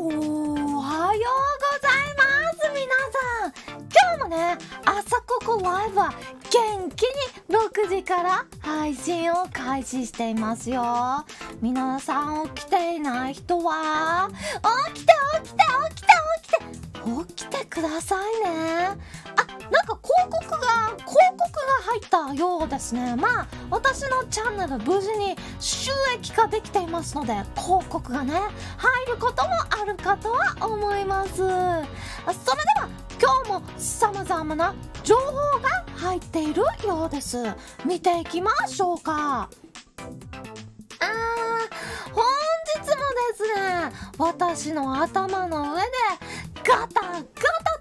おはようございます皆さん。今日もね、朝ここライブは元気に6時から配信を開始していますよ。皆さん起きていない人は起きてくださいね。なんか広告が入ったようですね。まあ私のチャンネル無事に収益化できていますので、広告がね入ることもあるかとは思います。それでは今日も様々な情報が入っているようです。見ていきましょうか。本日もですね、私の頭の上でガタガタ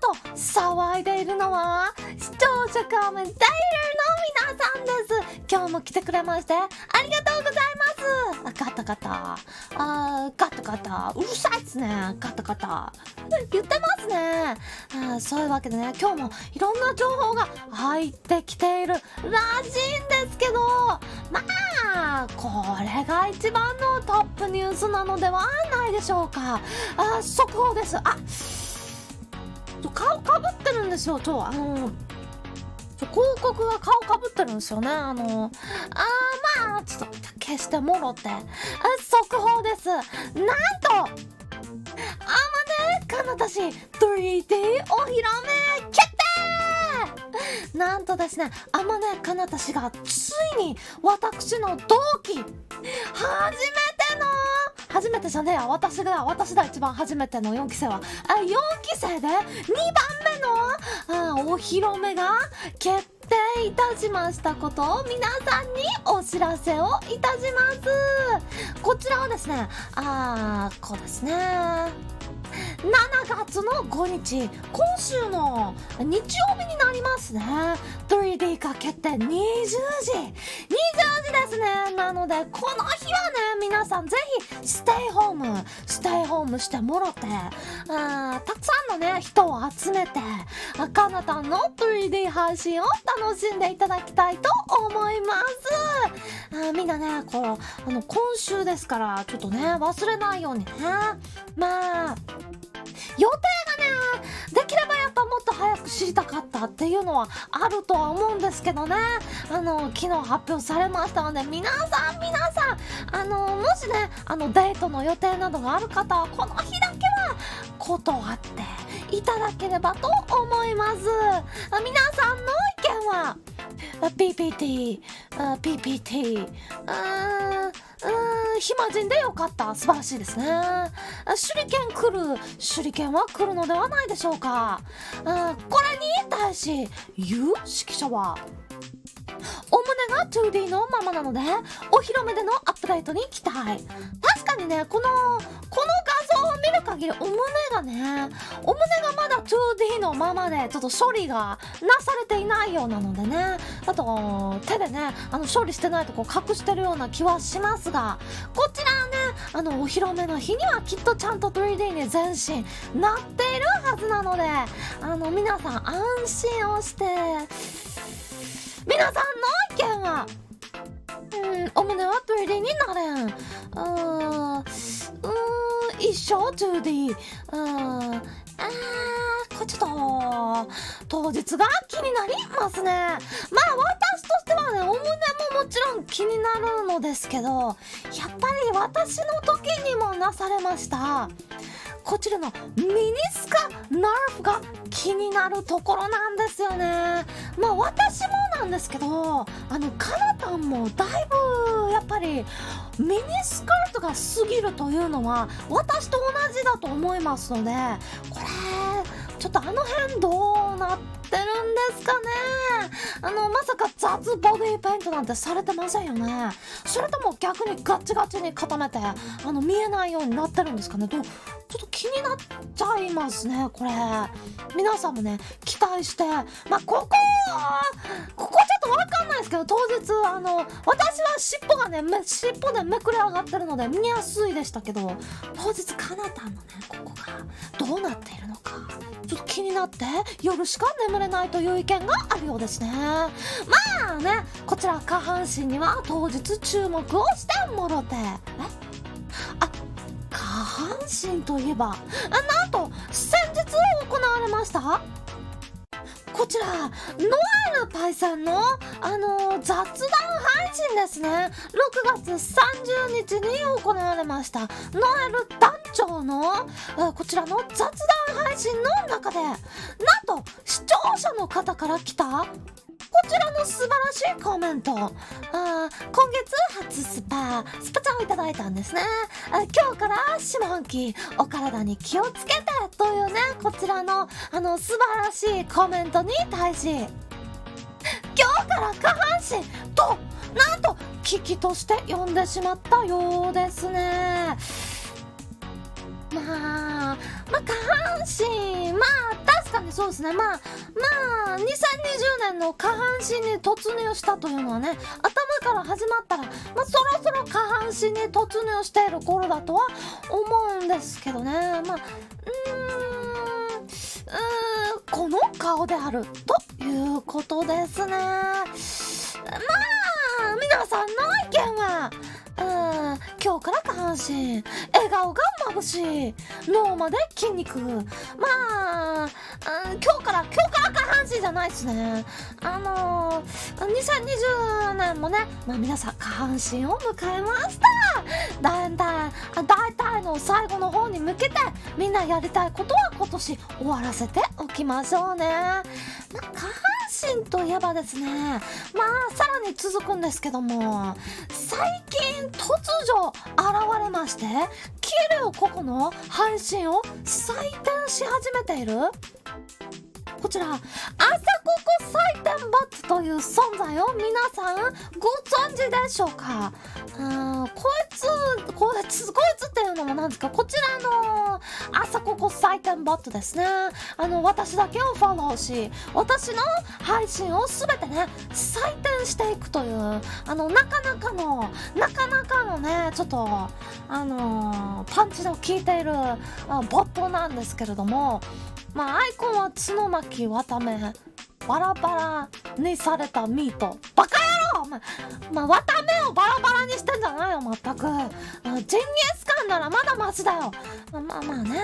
と騒いでいるのは視聴者コメンテーターの皆さんです。今日も来てくれましてありがとうございます。ガタガタうるさいっすね。ガタガタ言ってますね。そういうわけでね、今日もいろんな情報が入ってきているらしいんですけど、まあこれが一番のトップニュースなのではないでしょうか。速報です。顔かぶってるんですよ。広告が顔かぶってるんですよね。まあちょっと消してもろって速報です。なんとかなた氏 3D お披露目決定。なんとですね、かなた氏がついに私の同期初めてじゃねえや、私だ一番初めての4期生は4期生で2番目のお披露目が決定いたしましたことを皆さんにお知らせをいたします。こちらはですね、こうですね、7月の5日、今週の日曜日になりますね。3D 化決定20時ですね。なのでこの日はね、皆さんぜひステイホームしてもろて、たくさんのね人を集めてかなたんの 3D 配信を楽しんでいただきたいと思います。みんなね、今週ですからちょっとね忘れないようにね。まあ予定がねできればやっぱもっと早く知りたかったっていうのはあるとは思うんですけどね、昨日発表されましたので、皆さんもしねデートの予定などがある方はこの日だけは断っていただければと思います。皆さんの意見はPPT 暇人でよかった、素晴らしいですね。手裏剣は来るのではないでしょうか。これに対し有識者はお胸が 2D のままなのでお披露目でのアップデートに期待。確かにね、この画像を見る限りお胸がまだ 2D のままでちょっと処理がなされていないようなのでね、あと手でね処理してないとこ隠してるような気はしますが、こちらねお披露目の日にはきっとちゃんと 3D に全身なっているはずなので、皆さん安心をして。皆さんの意見はお胸は 3D になれん、一生 2D、これちょっと当日が気になりますね。まあ私としてはね、お胸ももちろん気になるのですけど、やっぱり私の時にもなされましたこちらのミニスカナーフが気になるところなんですよね。まあ私もなんですけど、かなたんもだいぶやっぱりミニスカートが過ぎるというのは私と同じだと思いますので、これちょっと辺どうなってるんですかね。まさか雑ボディペイントなんてされてませんよね。それとも逆にガチガチに固めて見えないようになってるんですかね。ちょっと気になっちゃいますね。これ皆さんもね期待して、ここちょっとわかんないですけど、当日私は尻尾でめくれ上がってるので見やすいでしたけど、当日かなたんのねここがどうなっているのかちょっと気になって夜しか眠れないという意見があるようですね。まあね、こちら下半身には当日注目をしてもろて、下半阪神といえばなんと先日行われましたこちらノエルパイセンの雑談配信ですね。6月30日に行われましたノエル団長のこちらの雑談配信の中でなんと視聴者の方から来たこちらの素晴らしいコメント今月初スパチャをいただいたんですね。今日から下半期お体に気をつけてというねこちらの素晴らしいコメントに対し今日から下半身となんと危機として呼んでしまったようですね。まあ下半身確かにそうですね。2020年の下半身に突入したというのはね頭から始まったらそろそろ下半身に突入している頃だとは思うんですけどね。この顔であるということですね。皆さんの意見は今日から下半身笑顔が眩しい脳まで筋肉今日から下半身じゃないですね。2020年もね皆さん下半身を迎えました。大体の最後の方に向けてみんなやりたいことは今年終わらせておきましょうね。下半身といえばですねさらに続くんですけども最近突如現れましてキリュウココの配信を採点し始めているこちら朝ココ採点ボットという存在を皆さんご存知でしょうか。こいつっていうのもなんですかこちらの朝ココ採点ボットですね。私だけをフォローし私の配信をすべてね採点していくというなかなかのねちょっとパンチの効いているボットなんですけれどもアイコンは角巻わためバラバラにされたミートバカ野郎わためをバラバラにしてんじゃないよ全くジンギスカンならまだマシだよ。この方ね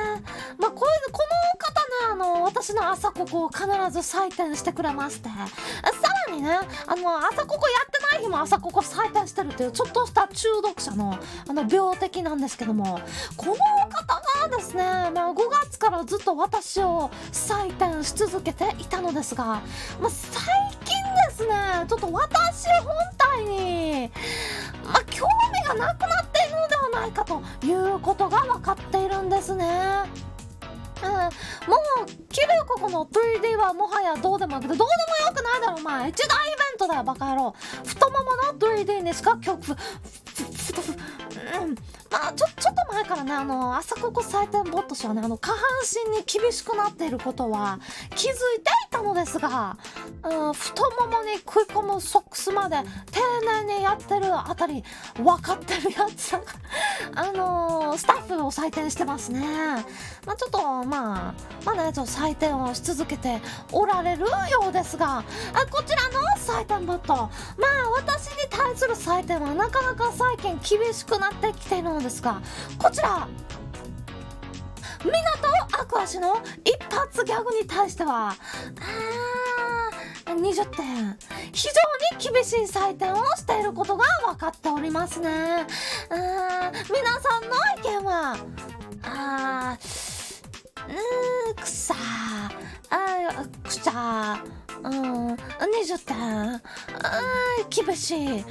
私の朝ココを必ず採点してくれましてさらにね朝ココやってない日も朝ココ採点してるっていうちょっとした中毒者の病的なんですけどもこの方がですね5月からずっと私を採点し続けていたのですが最近ですねちょっと私本体に興味がなくなっているのではないかということが分かっているんですね。もうキリュウココの 3D はもはやどうでもよくてどうでもよくないだろ一大イベントだよバカ野郎。太ももの 3D にしかちょっと前からね朝ココ採点ボット氏はね下半身に厳しくなっていることは気づいていたのですが太ももに食い込むソックスまで丁寧にやってるあたり分かってるやつだからスタッフを採点してますね。ちょっと採点をし続けておられるようですがこちらの採点ボット私に対する採点はなかなか最近厳しくなってきているのですがこちら港アクア氏の一発ギャグに対しては20点非常に厳しい採点をしていることが分かっておりますね。皆さんの意見は20点厳しい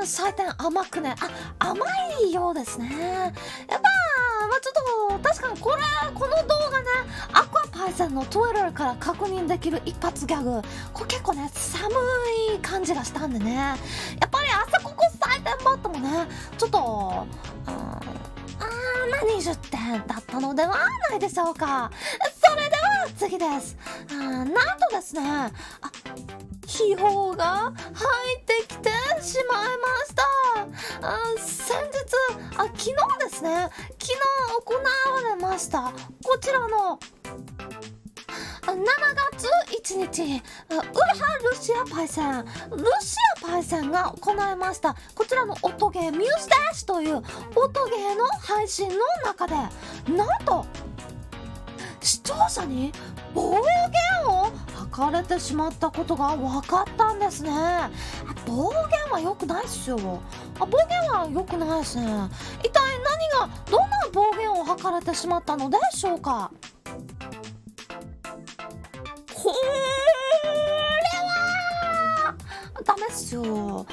採点甘くね甘いようですね。やっぱちょっと確かにこの動画ねアクアパイセンの Twitter から確認できる一発ギャグこれ結構ね寒い感じがしたんでねやっぱり朝ココ採点ボットもねちょっと20点だったのではないでしょうか。それでは次です。なんとですね秘宝が入ってきてしまいました。昨日ですね昨日行われましたこちらの月1日、ウルハルシアパイセン、ルシアパイセンが行いましたこちらの音ゲーミュースダッシュという音ゲーの配信の中で、なんと視聴者に暴言を吐かれてしまったことが分かったんですね。暴言は良くないっすよ。暴言は良くないですね。一体どんな暴言を吐かれてしまったのでしょうか。これはダメっすよ。こ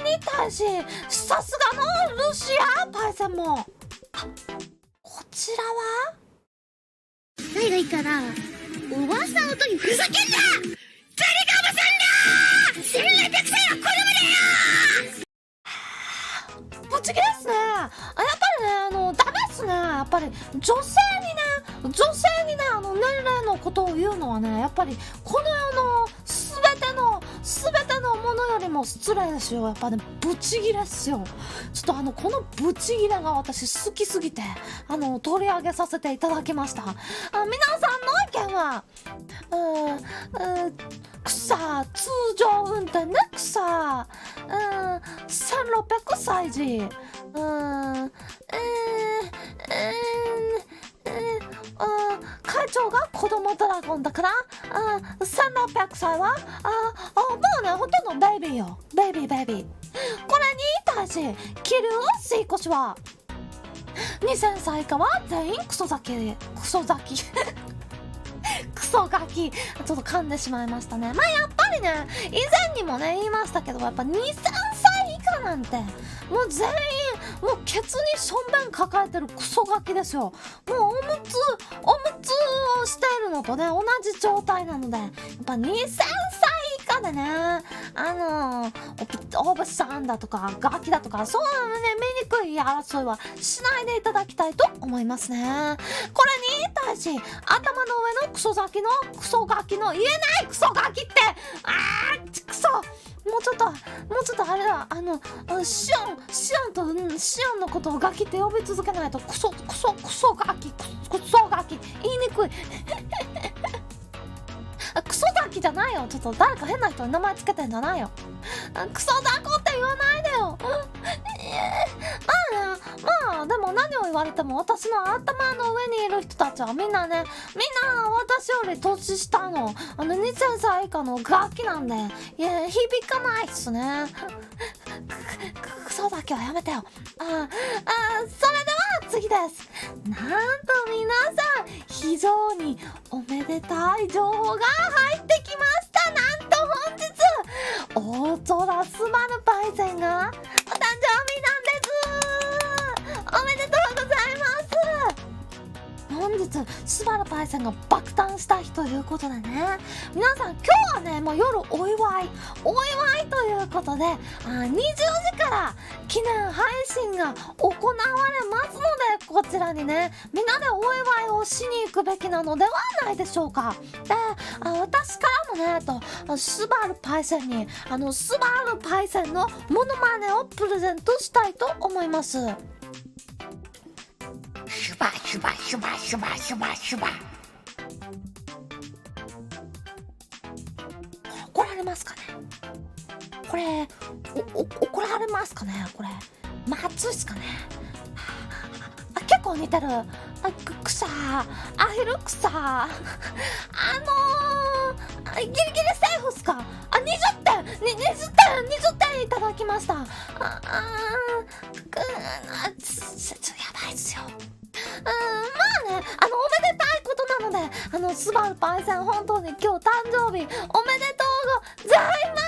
れに対しさすがのルシアパイセンも、こちらは誰がいいかな。おばあさんの時ふざけんな。誰がおばさんだ。1600歳は子供だよ。ぶち切れっすね。やっぱりね、ダメっすね。やっぱり女性にね、年齢のことを言うのはね、やっぱりこの世のすべてのものよりも失礼ですよ。やっぱね、ブチギレっすよ。ちょっとこのブチギレが私好きすぎて取り上げさせていただきました。皆さんの意見は草、通常運転ね、草、1600歳児、会長が子供ドラゴンだから1600歳はもうね、ほとんどベイビーよ。ベイビー。これに対しキルシーコシは2000歳以下は全員クソガキクソガキ。ちょっと噛んでしまいましたね。やっぱりね、以前にもね言いましたけど、やっぱ2、3歳以下なんてもう全員もうケツにしょんべん抱えてるクソガキですよ。もうおむつをしているのとね同じ状態なので、やっぱ2、3歳以下でねおばさんだとかガキだとか、そういうね醜い争いはしないでいただきたいと思いますね。これに対し頭の上のクソガキの言えないクソガキってクソ、もうちょっとあれだ、シオンのことをガキって呼び続けないとクソガキ言いにくいクソガキじゃないよ。ちょっと誰か変な人に名前つけてんじゃないよ。クソダコって言わないでよ。まあでも何を言われても私の頭の上にいる人たちはみんな私より年下の2000歳以下のガキなんで、響かないっすね。クソだけはやめてよ。それでは次です。なんと皆さん非常におめでたい情報が入ってきました。なんと本日大空スバルパイセンがお誕生日なんです。おめでとうございます。本日スバルパイセンが爆誕した日ということでね、皆さん今日はねもう夜お祝いということで20時から記念配信が行われますので、こちらにねみんなでお祝いをしに行くべきなのではないでしょうか。で私からもねスバルパイセンにスバルパイセンのモノマネをプレゼントしたいと思います。シュバシュバシュバシュバシュバシュバ。怒られますかね。これ怒られますかね。これまずいっすかね。結構似てる。草アヒル草ギリギリセーフっすか。20点いただきました。やばいっすよ。まあね、おめでたいことなのでスバルパイセン本当に今日誕生日おめでとうございます。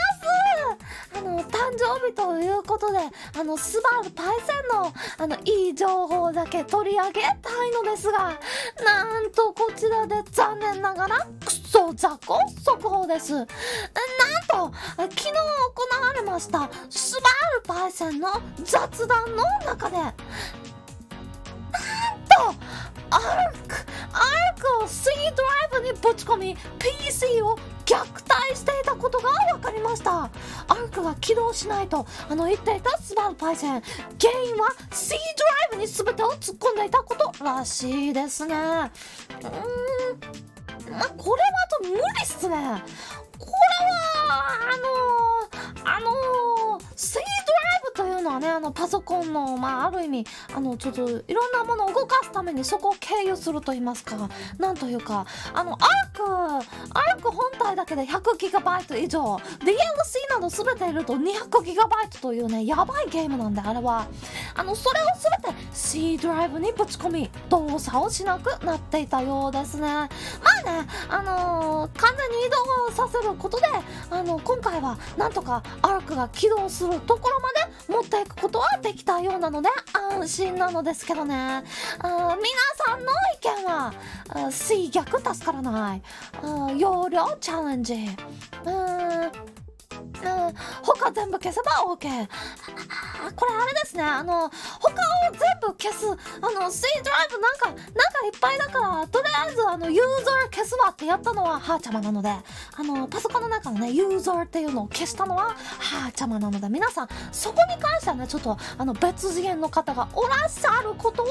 誕生日ということでスバルパイセンのいい情報だけ取り上げたいのですが、なんとこちらで残念ながらクソ雑魚速報です。なんと昨日行われましたスバルパイセンの雑談の中で、アークを C ドライブにぶち込み PC を虐待していたことが分かりました。アークが起動しないと言っていたスバルパイセン、原因は C ドライブに全てを突っ込んでいたことらしいですね。これは無理っすね。これはC ドライブというのはね、パソコンのある意味ちょっといろんなものを動かすためにそこを経由すると言いますか、なんというかアーク本体だけで 100GB 以上 DLC など全て入れると 200GB というね、やばいゲームなんで、あれはそれを全て C ドライブにぶち込み動作をしなくなっていたようですね。完全に移動させることで今回はなんとかアークが起動するところまで持っていくことはできたようなので安心なのですけどね。皆さんの意見は水逆助からない、容量チャレンジ、他全部消せば OK。これあれですね、他を全部消すC ドライブなんかいっぱいだから、とりあえずユーザー消すわってやったのははーちゃまなので、パソコンの中のねユーザーっていうのを消したのははーちゃまなので、皆さんそこに関してはねちょっと別次元の方がおらっしゃることを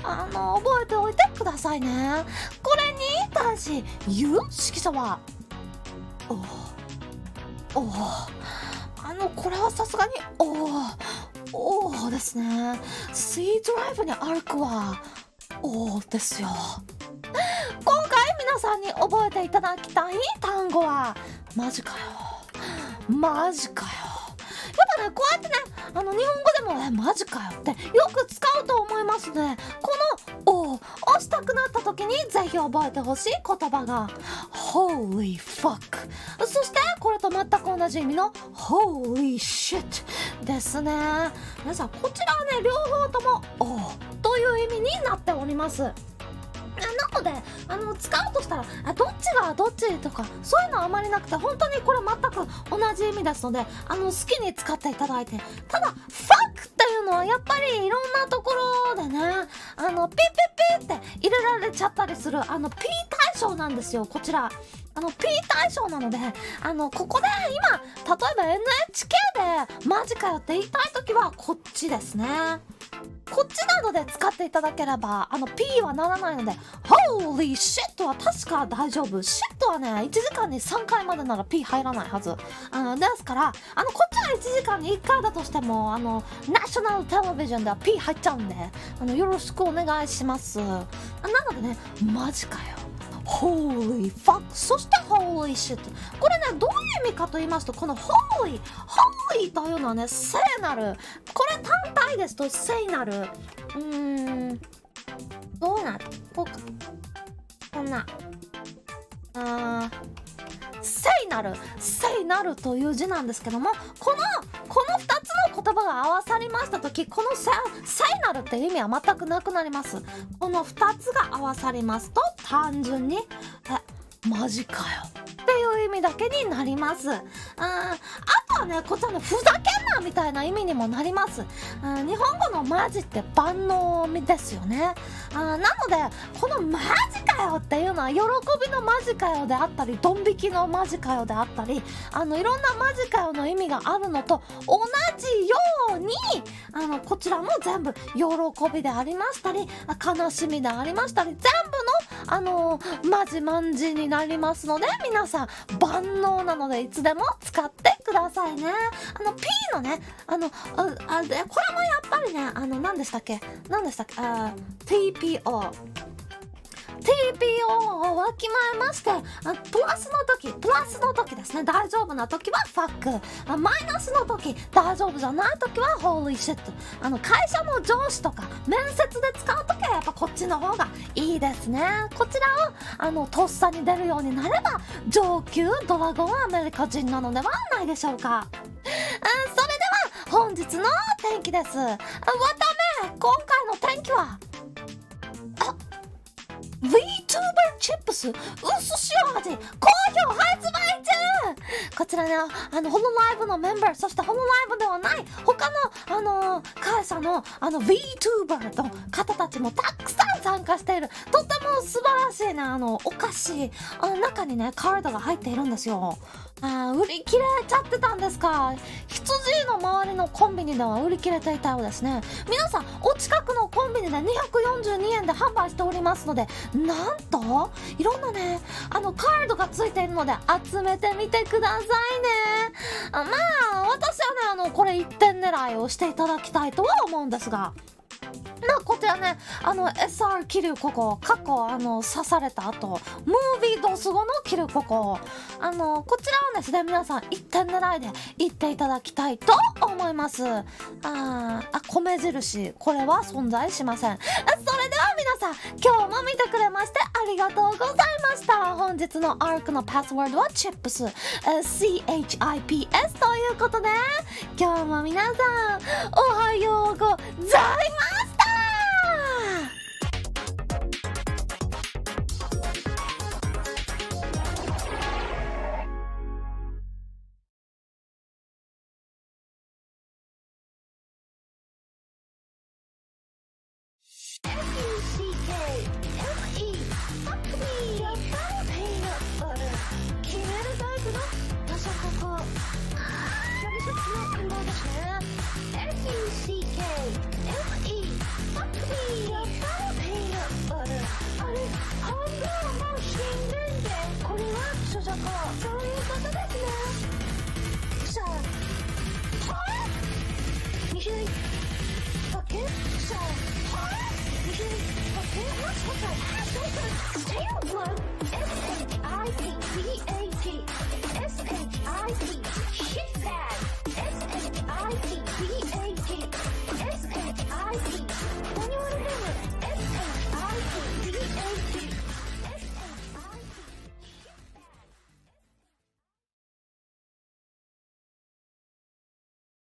覚えておいてくださいね。これに対し有識者はこれはさすがにですね。C ドライブに歩くはですよ。今回皆さんに覚えていただきたい単語はマジかよ。やっぱね、こうやってね日本語でもねマジかよってよく使うと思いますね。このをしたくなった時にぜひ覚えてほしい言葉が Holy fuck、 そしてこれと全く同じ意味の Holy shit ですね。皆さんこちらはね両方ともという意味になっております。なので使うとしたらどっちがどっちとかそういうのはあまりなくて、本当にこれ全く同じ意味ですので好きに使っていただいて、ただファックっていうのはやっぱりいろんなところでねピッピッピって入れられちゃったりするP 対象なんですよ。こちらP 対象なのでここで今例えば NHK でマジかよって言いたいときはこっちですね。こっちなどで使っていただければP はならないので Holy shit は確か大丈夫。 shit はね1時間に3回までなら P 入らないはずですから、こっちは1時間に1回だとしてもナショナルテレビジョンでは P 入っちゃうんでよろしくお願いします。なのでねマジかよHoly fuck、 そして Holy shit、 これねどういう意味かと言いますと、この Holy というのはね聖なる、これ単体ですと聖なるどうなるこうかこんな聖なるという字なんですけども、この2つの言葉が合わさりましたとき、この聖なるっていう意味は全くなくなります。この2つが合わさりますと単純にマジかよっていう意味だけになります。あとはねこっちはねふざけんなみたいな意味にもなります。日本語のマジって万能ですよね。なのでこのマジかよっていうのは喜びのマジかよであったり、ドン引きのマジかよであったり、いろんなマジかよの意味があるのと同じようにこちらも全部喜びでありましたり悲しみでありましたり、全部のマジマンジになりますので、皆さん万能なのでいつでも使ってくださいね。P のねこれもやっぱりね何でしたっけTPO をわきまえまして、プラスの時ですね、大丈夫な時はファック、マイナスの時大丈夫じゃない時はホーリーシット。会社の上司とか面接で使う時はやっぱこっちの方がいいですね。こちらをとっさに出るようになれば上級ドラゴンアメリカ人なのではないでしょうか。それでは本日の天気です。わため今回の天気はVTuber チップス薄塩味好評発売中。こちらねホロライブのメンバー、そしてホロライブではない他の会社のVTuber の方たちもたくさん参加している、とっても素晴らしいねお菓子中にねカードが入っているんですよ。売り切れちゃってたんですか。羊の周りのコンビニでは売り切れていたようですね。皆さんお近くのコンビニで242円で販売しておりますので、なんといろんなねカードがついているので集めてみてくださいね。まあ私はねこれ1点狙いをしていただきたいとは思うんですが、こちらねSR キリュココ過去刺された後ムービードスゴのキリュココ、こちらをですね皆さん1点狙いで言っていただきたいと思います。米印これは存在しません。それでは皆さん今日も見てくれましてありがとうございました。本日のアークのパスワードはチップス、CHIPS ということで、今日も皆さんおはようございました。SHIT